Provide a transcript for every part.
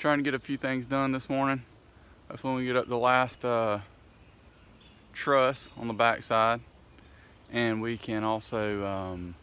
Trying to get a few things done this morning. Hopefully we get up the last truss on the back side, and we can also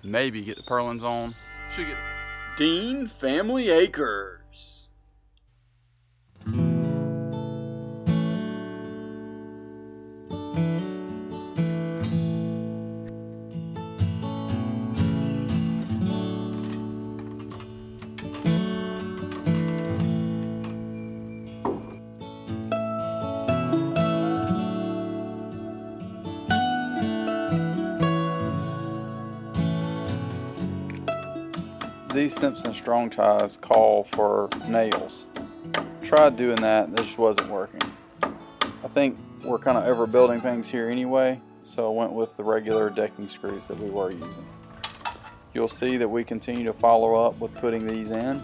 maybe get the purlins on. Should get Dean Family Acres. These Simpson strong ties call for nails. Tried doing that, this just wasn't working. I think we're kind of overbuilding things here anyway, so I went with the regular decking screws that we were using. You'll see that we continue to follow up with putting these in.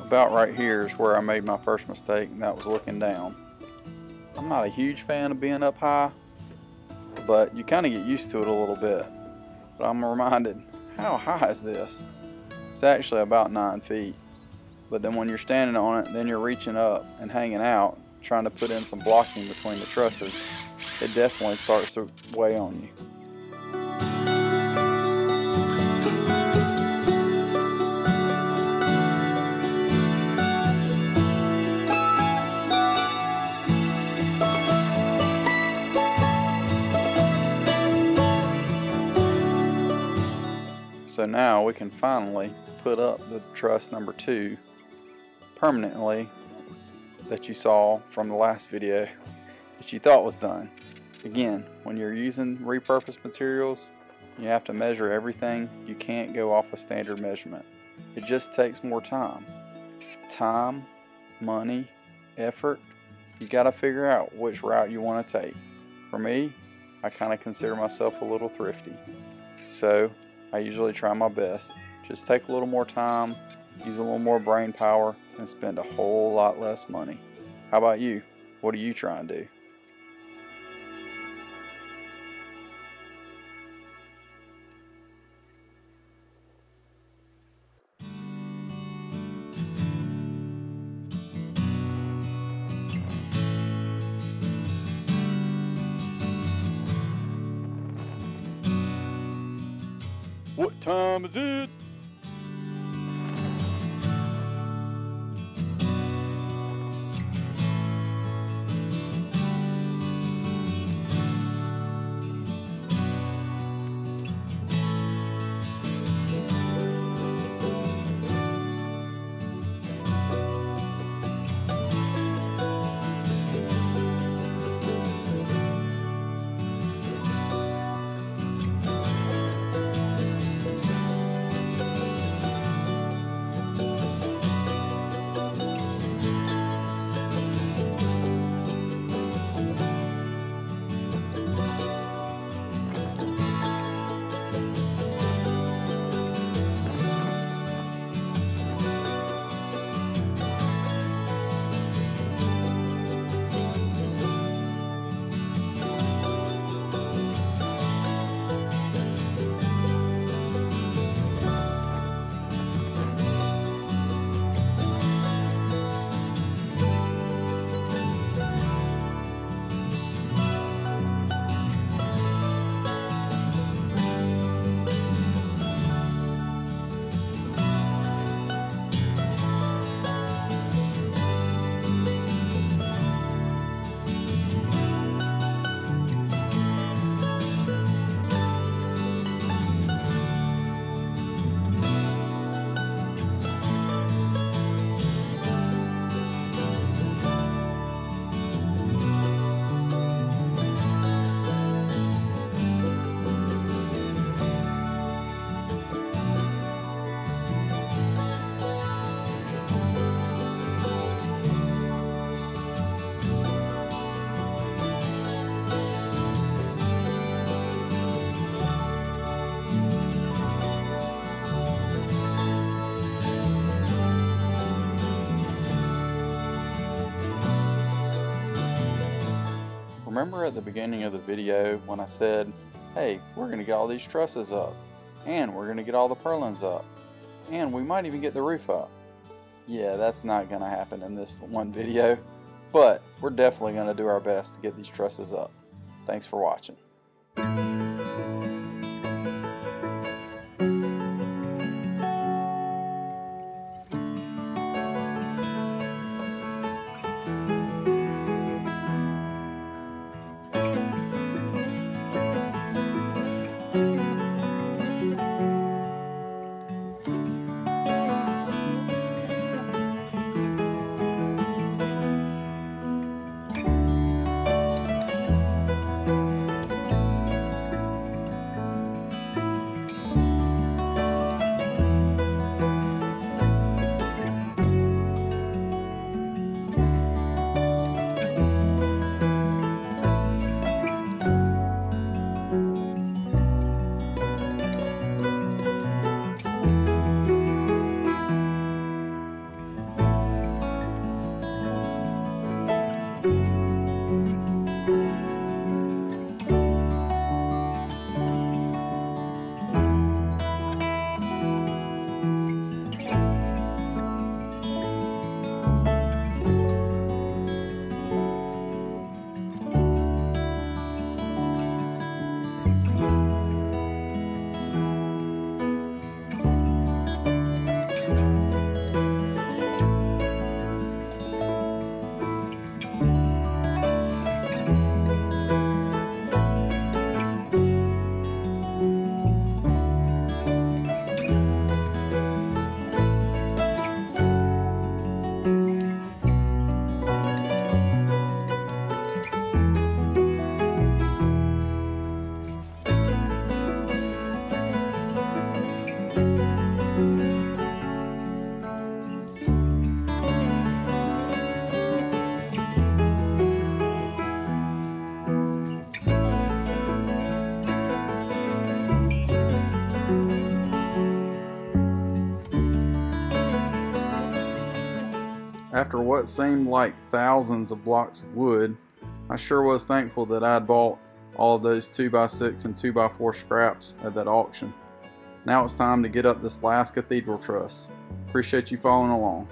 About right here is where I made my first mistake, and that was looking down. I'm not a huge fan of being up high, but you kind of get used to it a little bit. But I'm reminded, how high is this? It's actually about 9 feet. But then when you're standing on it, then you're reaching up and hanging out, trying to put in some blocking between the trusses. It definitely starts to weigh on you. So now we can finally put up the truss number 2 permanently that you saw from the last video that you thought was done. Again, when you're using repurposed materials, you have to measure everything. You can't go off a standard measurement. It just takes more time. Time, money, effort. You got to figure out which route you want to take. For me, I kind of consider myself a little thrifty. So I usually try my best. Just take a little more time, use a little more brain power, and spend a whole lot less money. How about you? What are you trying to do? What time is it? remember at the beginning of the video when I said, hey, we're going to get all these trusses up, and we're going to get all the purlins up, and we might even get the roof up? Yeah, that's not going to happen in this one video, but we're definitely going to do our best to get these trusses up. Thanks for watching. After what seemed like thousands of blocks of wood, I sure was thankful that I had bought all of those 2x6 and 2x4 scraps at that auction. Now it's time to get up this last cathedral truss. Appreciate you following along.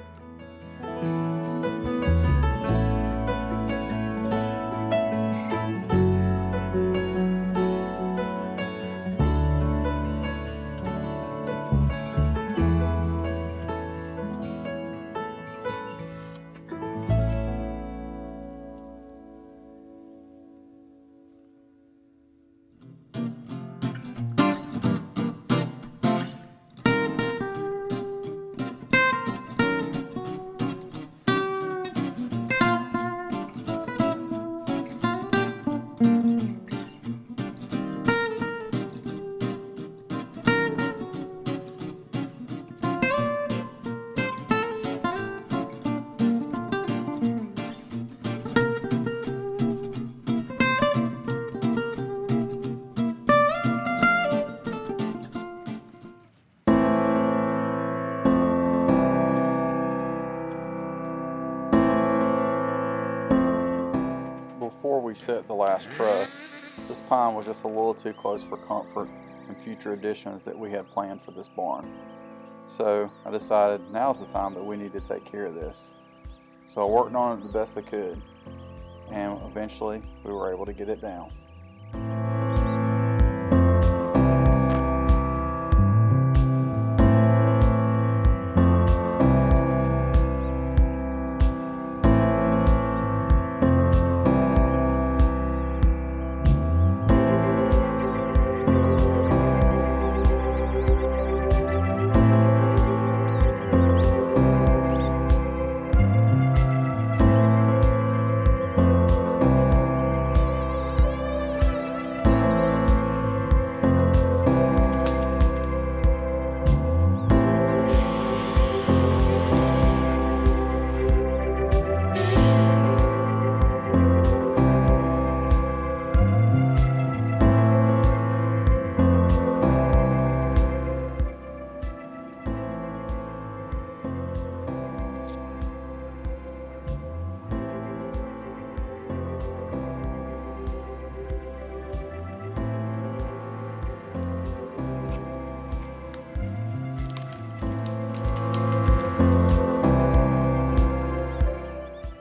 Before we set the last truss, this pine was just a little too close for comfort and future additions that we had planned for this barn. So I decided now's the time that we need to take care of this. So I worked on it the best I could, and eventually we were able to get it down.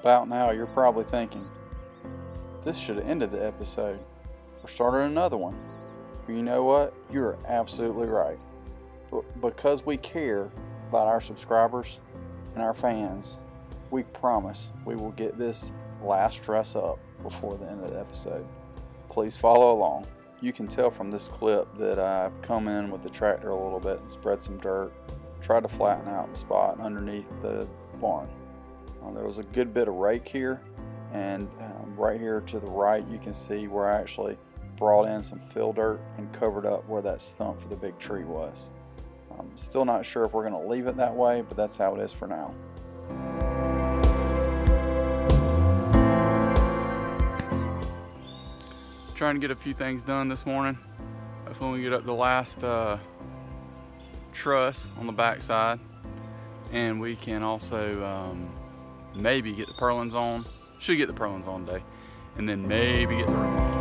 About now, you're probably thinking, this should have ended the episode or started another one. But you know what? You're absolutely right. Because we care about our subscribers and our fans, we promise we will get this last truss up before the end of the episode. Please follow along. You can tell from this clip that I've come in with the tractor a little bit and spread some dirt, tried to flatten out the spot underneath the barn. There was a good bit of rake here, and right here to the right you can see where I actually brought in some fill dirt and covered up where that stump for the big tree was. Still not sure if we're going to leave it that way, but that's how it is for now. Trying to get a few things done this morning. Hopefully we get up the last truss on the back side, and we can also maybe get the purlins on. Should get the purlins on today, and then maybe get the roof on.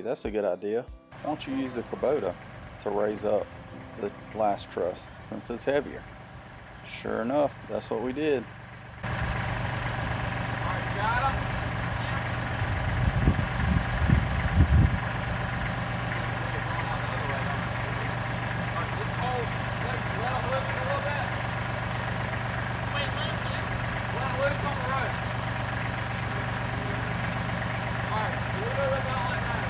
That's a good idea. Why don't you use the Kubota to raise up the last truss since it's heavier? Sure enough, that's what we did. Alright, got him. Just hold, let it loose a little bit. Wait, let it loose on the road. Alright, so we'll go with that like that.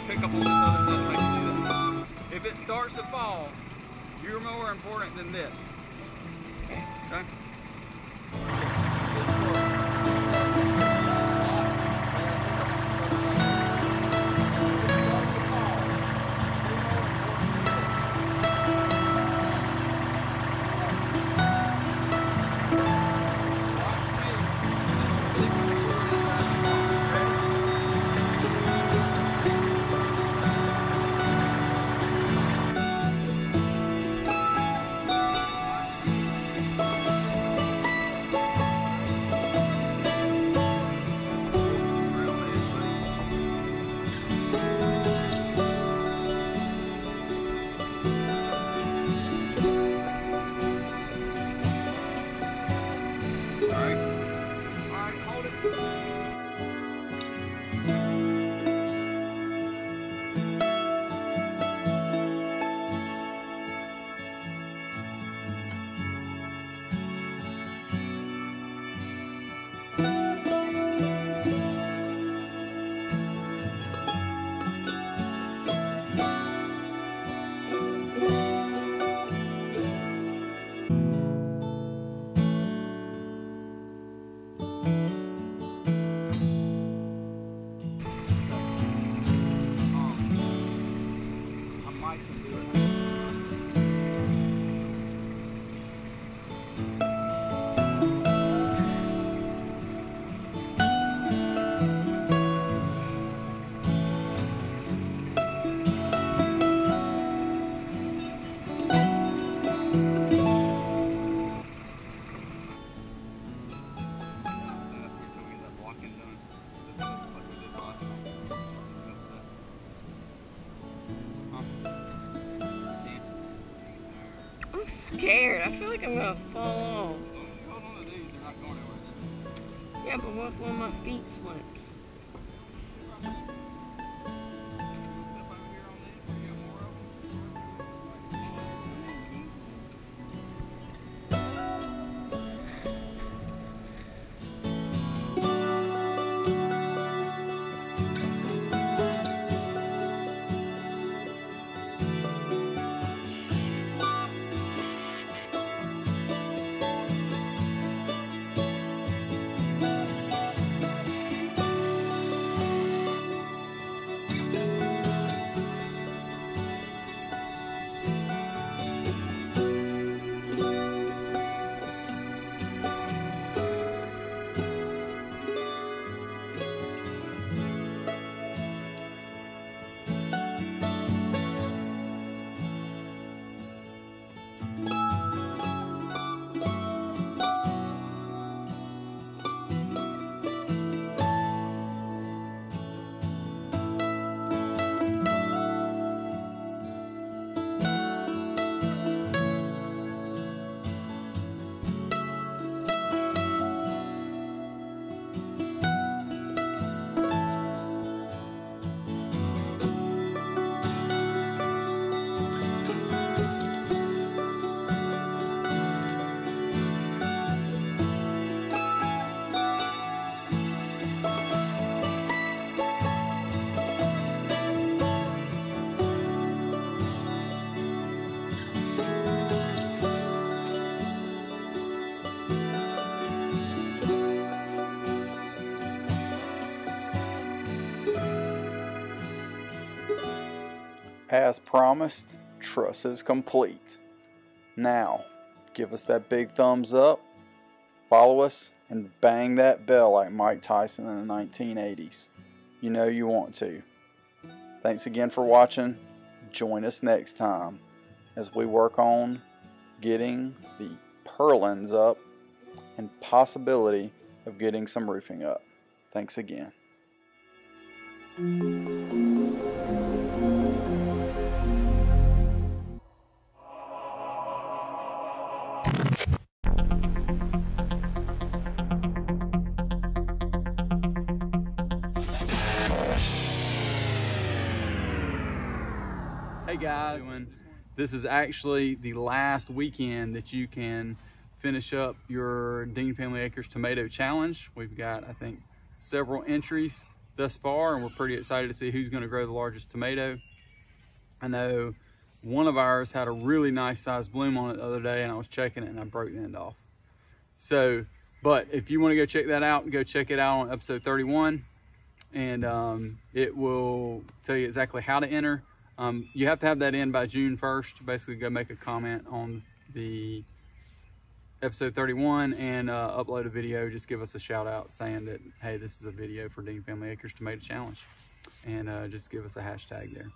Pick up on this other stuff to make you do that. If it starts to fall, you're more important than this. Okay? scared. I feel like I'm gonna fall off. Hold on to these, they're not going anywhere. Yeah, but what when my feet slip? As promised, truss is complete. Now, give us that big thumbs up, follow us, and bang that bell like Mike Tyson in the 1980s. You know you want to. Thanks again for watching. Join us next time as we work on getting the purlins up and possibility of getting some roofing up. Thanks again. Hey guys, this is actually the last weekend that you can finish up your Dean Family Acres Tomato Challenge. We've got, I think, several entries thus far, and we're pretty excited to see who's going to grow the largest tomato. I know one of ours had a really nice sized bloom on it the other day, and I was checking it and I broke the end off. So, but if you want to go check that out, go check it out on episode 31, and it will tell you exactly how to enter. You have to have that in by June 1st. Basically, go make a comment on the episode 31 and upload a video. Just give us a shout out saying that, hey, this is a video for Dean Family Acres Tomato Challenge, and just give us a hashtag there.